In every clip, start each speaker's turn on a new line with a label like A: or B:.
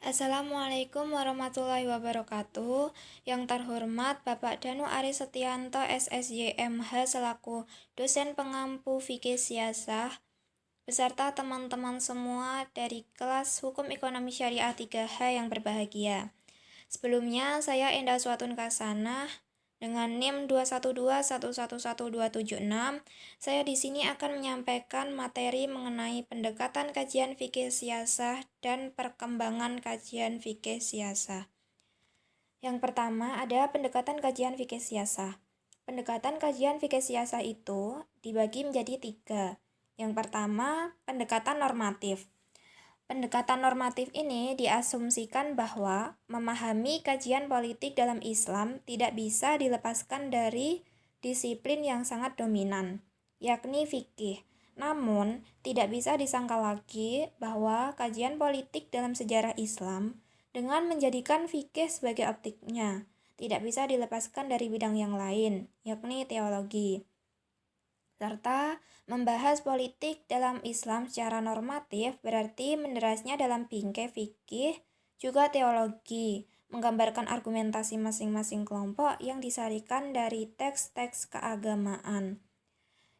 A: Assalamualaikum warahmatullahi wabarakatuh. Yang terhormat Bapak Danu Ari Setianto SSYMH selaku dosen pengampu fikih siasah beserta teman-teman semua dari kelas Hukum Ekonomi Syariah 3H yang berbahagia. Sebelumnya saya Endah Suatun Kasanah dengan NIM 212111276. Saya di sini akan menyampaikan materi mengenai pendekatan kajian fikih siasah dan perkembangan kajian fikih siasah. Yang pertama ada pendekatan kajian fikih siasah. Pendekatan kajian fikih siasah itu dibagi menjadi 3. Yang pertama, pendekatan normatif. Pendekatan normatif ini diasumsikan bahwa memahami kajian politik dalam Islam tidak bisa dilepaskan dari disiplin yang sangat dominan, yakni fikih. Namun, tidak bisa disangka lagi bahwa kajian politik dalam sejarah Islam dengan menjadikan fikih sebagai optiknya tidak bisa dilepaskan dari bidang yang lain, yakni teologi. Serta membahas politik dalam Islam secara normatif berarti menderasnya dalam bingkai fikih juga teologi, menggambarkan argumentasi masing-masing kelompok yang disarikan dari teks-teks keagamaan.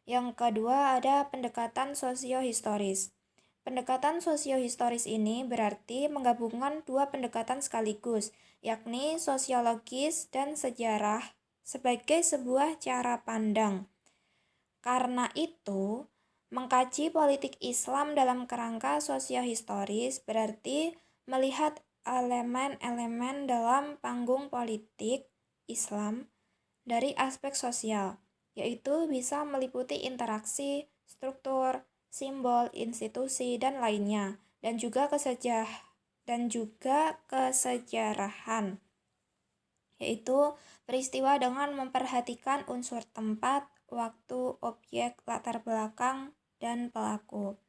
A: Yang kedua ada pendekatan sosiohistoris. Pendekatan sosiohistoris ini berarti menggabungkan dua pendekatan sekaligus, yakni sosiologis dan sejarah sebagai sebuah cara pandang. Karena itu, mengkaji politik Islam dalam kerangka sosiohistoris berarti melihat elemen-elemen dalam panggung politik Islam dari aspek sosial, yaitu bisa meliputi interaksi, struktur, simbol, institusi, dan lainnya, dan juga kesejarahan, yaitu peristiwa dengan memperhatikan unsur tempat, waktu, objek, latar belakang, dan pelaku.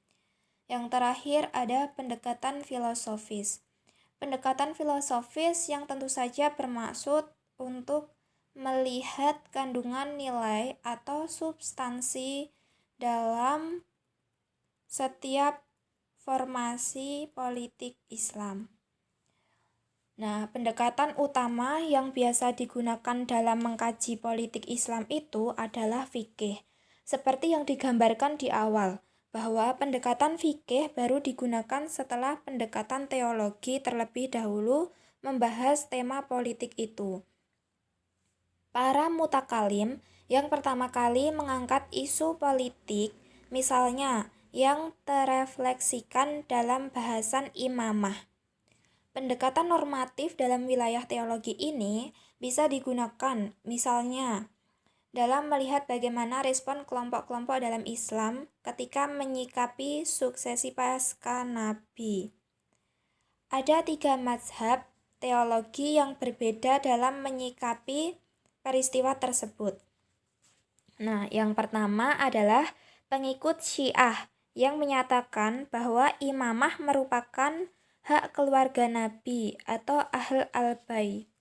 A: Yang terakhir ada pendekatan filosofis. Pendekatan filosofis yang tentu saja bermaksud untuk melihat kandungan nilai atau substansi dalam setiap formasi politik Islam. Nah, pendekatan utama yang biasa digunakan dalam mengkaji politik Islam itu adalah fikih. Seperti yang digambarkan di awal, bahwa pendekatan fikih baru digunakan setelah pendekatan teologi terlebih dahulu membahas tema politik itu. Para mutakalim yang pertama kali mengangkat isu politik, misalnya yang terefleksikan dalam bahasan imamah. Pendekatan normatif dalam wilayah teologi ini bisa digunakan misalnya dalam melihat bagaimana respon kelompok-kelompok dalam Islam ketika menyikapi suksesi pasca Nabi. Ada 3 mazhab teologi yang berbeda dalam menyikapi peristiwa tersebut. Nah, yang pertama adalah pengikut Syiah yang menyatakan bahwa imamah merupakan hak keluarga Nabi atau Ahl al-Bait.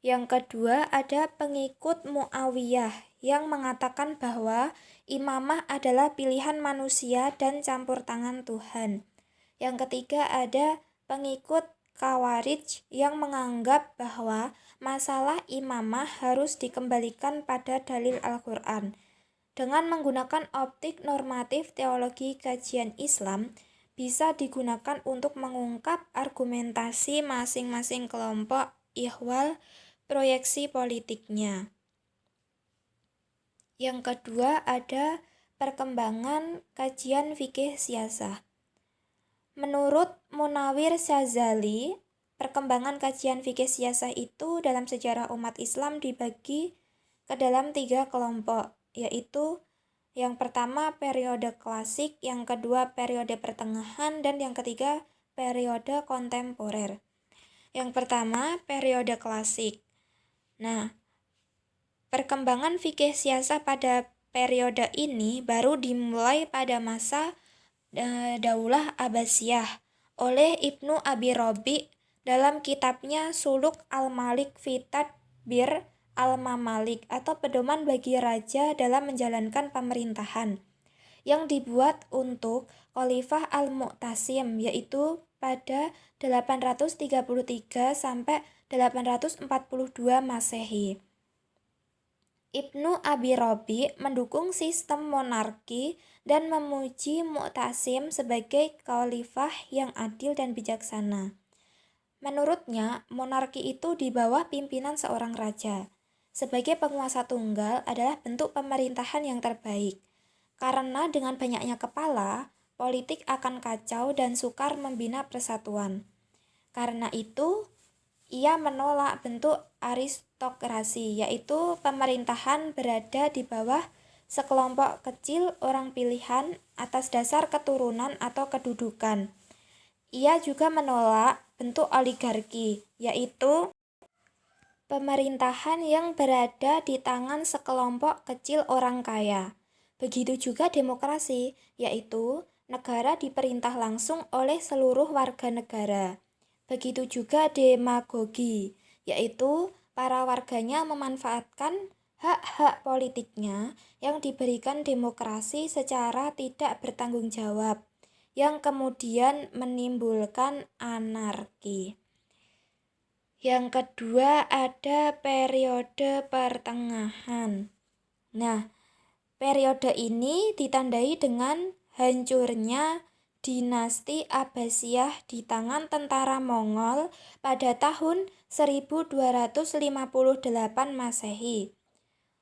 A: Yang kedua ada pengikut Muawiyah yang mengatakan bahwa imamah adalah pilihan manusia dan campur tangan Tuhan. Yang ketiga ada pengikut Khawarij yang menganggap bahwa masalah imamah harus dikembalikan pada dalil Al-Quran. Dengan menggunakan optik normatif teologi kajian Islam, bisa digunakan untuk mengungkap argumentasi masing-masing kelompok ihwal proyeksi politiknya. Yang kedua ada perkembangan kajian fikih siasah. Menurut Munawir Syazali, perkembangan kajian fikih siasah itu dalam sejarah umat Islam dibagi ke dalam 3 kelompok, yaitu yang pertama periode klasik, yang kedua periode pertengahan, dan yang ketiga periode kontemporer. Yang pertama periode klasik. Nah, perkembangan fikih siasah pada periode ini baru dimulai pada masa Daulah Abbasiyah oleh Ibnu Abi Robi dalam kitabnya Suluk al-Malik fi Tadbir al-Mamalik atau pedoman bagi raja dalam menjalankan pemerintahan, yang dibuat untuk Khalifah al-Mu'tasim, yaitu pada 833 sampai 842 Masehi. Ibnu Abi Robi mendukung sistem monarki dan memuji Mu'tasim sebagai khalifah yang adil dan bijaksana. Menurutnya, monarki itu di bawah pimpinan seorang raja. Sebagai penguasa tunggal adalah bentuk pemerintahan yang terbaik. Karena dengan banyaknya kepala, politik akan kacau dan sukar membina persatuan. Karena itu, ia menolak bentuk aristokrasi, yaitu pemerintahan berada di bawah sekelompok kecil orang pilihan atas dasar keturunan atau kedudukan. Ia juga menolak bentuk oligarki, yaitu pemerintahan yang berada di tangan sekelompok kecil orang kaya. Begitu juga demokrasi, yaitu negara diperintah langsung oleh seluruh warga negara. Begitu juga demagogi, yaitu para warganya memanfaatkan hak-hak politiknya yang diberikan demokrasi secara tidak bertanggung jawab, yang kemudian menimbulkan anarki. Yang kedua ada periode pertengahan. Nah, periode ini ditandai dengan hancurnya dinasti Abbasiyah di tangan tentara Mongol pada tahun 1258 Masehi.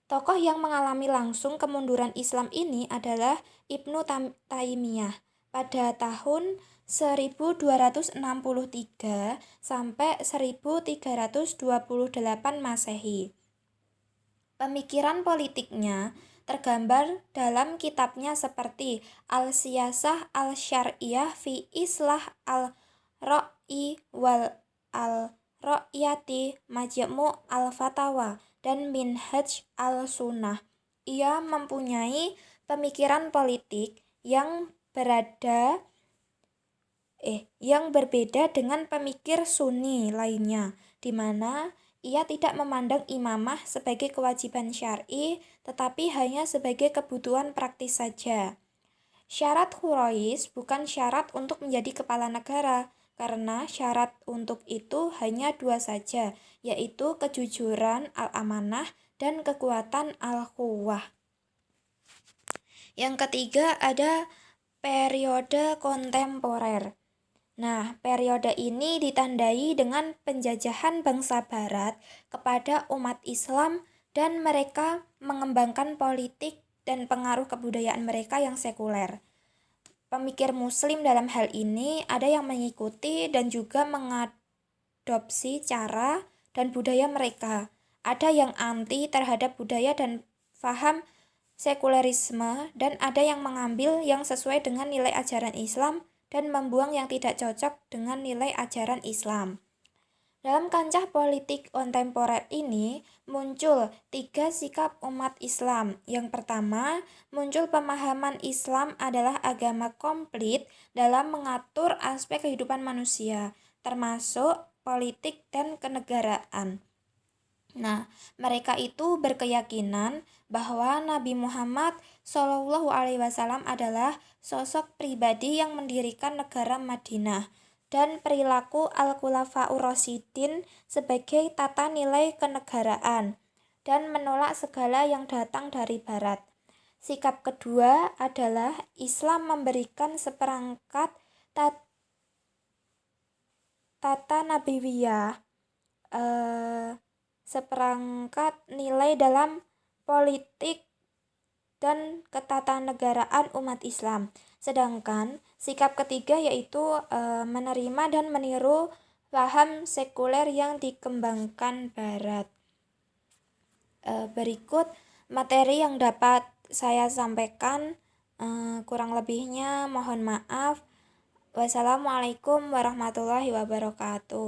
A: Tokoh yang mengalami langsung kemunduran Islam ini adalah Ibnu Taimiyah pada tahun 1263 sampai 1328 Masehi. Pemikiran politiknya tergambar dalam kitabnya seperti Al-Siyasah Al-Syar'iyah fi Islah Al-Ra'yi wal Al-Ra'yati Majmu' Al-Fatawa dan Minhaj Al-Sunnah. Ia mempunyai pemikiran politik yang berbeda dengan pemikir Sunni lainnya, di mana ia tidak memandang imamah sebagai kewajiban syar'i, tetapi hanya sebagai kebutuhan praktis saja. Syarat Quraisy bukan syarat untuk menjadi kepala negara, karena syarat untuk itu hanya dua saja, yaitu kejujuran al-amanah dan kekuatan al-quwwah. Yang ketiga ada periode kontemporer. Nah, periode ini ditandai dengan penjajahan bangsa Barat kepada umat Islam dan mereka mengembangkan politik dan pengaruh kebudayaan mereka yang sekuler. Pemikir Muslim dalam hal ini ada yang mengikuti dan juga mengadopsi cara dan budaya mereka. Ada yang anti terhadap budaya dan faham sekulerisme dan ada yang mengambil yang sesuai dengan nilai ajaran Islam dan membuang yang tidak cocok dengan nilai ajaran Islam. Dalam kancah politik kontemporer ini muncul tiga sikap umat Islam. Yang pertama, muncul pemahaman Islam adalah agama komplit dalam mengatur aspek kehidupan manusia, termasuk politik dan kenegaraan. Nah, mereka itu berkeyakinan bahwa Nabi Muhammad SAW adalah sosok pribadi yang mendirikan negara Madinah dan perilaku Al-Khulafaur Rasyidin sebagai tata nilai kenegaraan dan menolak segala yang datang dari Barat. Sikap kedua adalah Islam memberikan seperangkat tata nabawiyah, seperangkat nilai dalam politik dan ketatanegaraan umat Islam. Sedangkan sikap ketiga yaitu menerima dan meniru paham sekuler yang dikembangkan Barat. Berikut materi yang dapat saya sampaikan, kurang lebihnya mohon maaf. Wassalamualaikum warahmatullahi wabarakatuh.